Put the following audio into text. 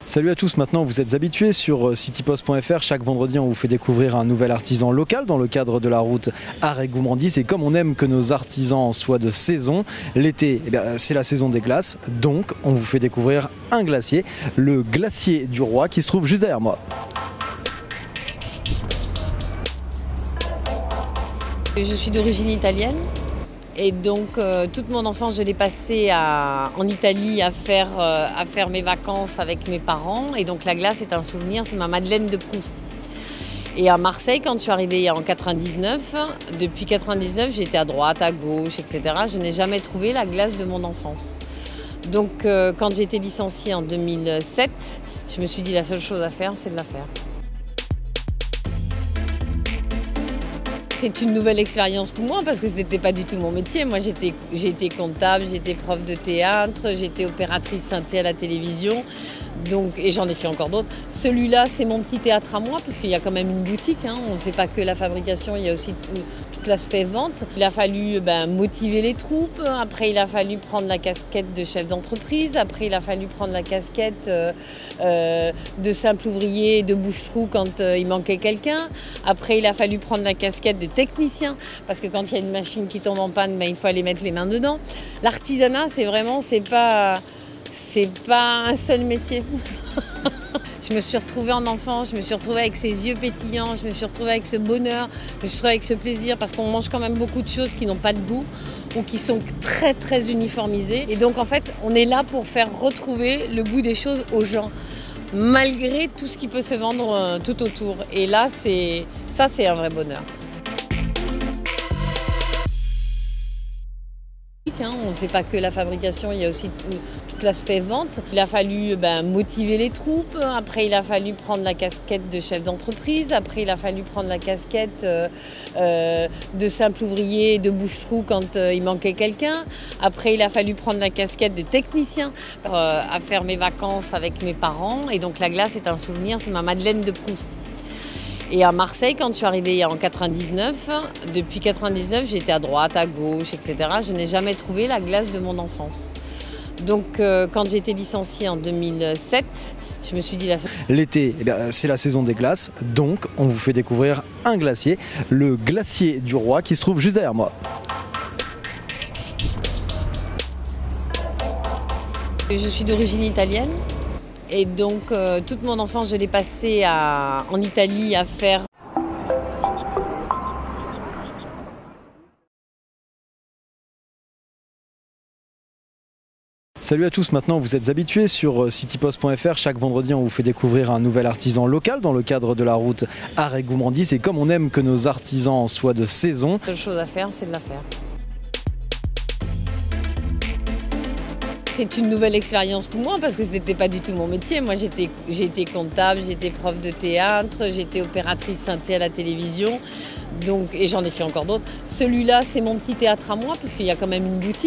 Salut à tous, maintenant vous êtes habitués sur citypost.fr. Chaque vendredi on vous fait découvrir un nouvel artisan local dans le cadre de la route Arrêt-Goumandis. Et comme on aime que nos artisans soient de saison, l'été c'est la saison des glaces, donc on vous fait découvrir un glacier, le glacier du Roi qui se trouve juste derrière moi. Je suis d'origine italienne et donc toute mon enfance je l'ai passée en Italie à faire mes vacances avec mes parents, et donc la glace est un souvenir, c'est ma Madeleine de Proust. Et à Marseille, quand je suis arrivée en 99, depuis 99 j'étais à droite, à gauche, etc. Je n'ai jamais trouvé la glace de mon enfance. Donc quand j'ai été licenciée en 2007, je me suis dit la seule chose à faire, c'est de la faire. C'est une nouvelle expérience pour moi parce que ce n'était pas du tout mon métier. Moi, j'ai été comptable, j'étais prof de théâtre, j'étais opératrice synthé à la télévision, et j'en ai fait encore d'autres. Celui-là, c'est mon petit théâtre à moi, puisqu'il y a quand même une boutique, hein. On ne fait pas que la fabrication, il y a aussi tout l'aspect vente. Il a fallu motiver les troupes, après il a fallu prendre la casquette de chef d'entreprise, après il a fallu prendre la casquette de simple ouvrier, de bouche-trou quand il manquait quelqu'un. Après il a fallu prendre la casquette de technicien, parce que quand il y a une machine qui tombe en panne, il faut aller mettre les mains dedans. L'artisanat, c'est pas un seul métier. Je me suis retrouvée en enfance, je me suis retrouvée avec ces yeux pétillants, je me suis retrouvée avec ce bonheur, je me suis retrouvée avec ce plaisir, parce qu'on mange quand même beaucoup de choses qui n'ont pas de goût ou qui sont très très uniformisées. Et donc en fait, on est là pour faire retrouver le goût des choses aux gens, malgré tout ce qui peut se vendre tout autour. Et là, c'est un vrai bonheur. On ne fait pas que la fabrication, il y a aussi tout l'aspect vente. Il a fallu motiver les troupes, après il a fallu prendre la casquette de chef d'entreprise, après il a fallu prendre la casquette de simple ouvrier, de bouche-trou quand il manquait quelqu'un, après il a fallu prendre la casquette de technicien à faire mes vacances avec mes parents, et donc la glace est un souvenir, c'est ma Madeleine de Proust. Et à Marseille, quand je suis arrivée en 99, depuis 99 j'étais à droite, à gauche, etc. Je n'ai jamais trouvé la glace de mon enfance. Donc quand j'ai été licenciée en 2007, je me suis dit la seule... L'été, c'est la saison des glaces, donc on vous fait découvrir un glacier, le glacier du Roi qui se trouve juste derrière moi. Je suis d'origine italienne. Et donc toute mon enfance je l'ai passée en Italie à faire... Salut à tous, maintenant vous êtes habitués sur citypost.fr. Chaque vendredi on vous fait découvrir un nouvel artisan local dans le cadre de la route Arrêt-Goumandis. Et comme on aime que nos artisans soient de saison, la seule chose à faire, c'est de la faire. C'est une nouvelle expérience pour moi parce que ce n'était pas du tout mon métier. Moi, j'ai été comptable, j'étais prof de théâtre, j'étais opératrice synthé à la télévision, et j'en ai fait encore d'autres. Celui-là, c'est mon petit théâtre à moi, puisqu'il y a quand même une boutique.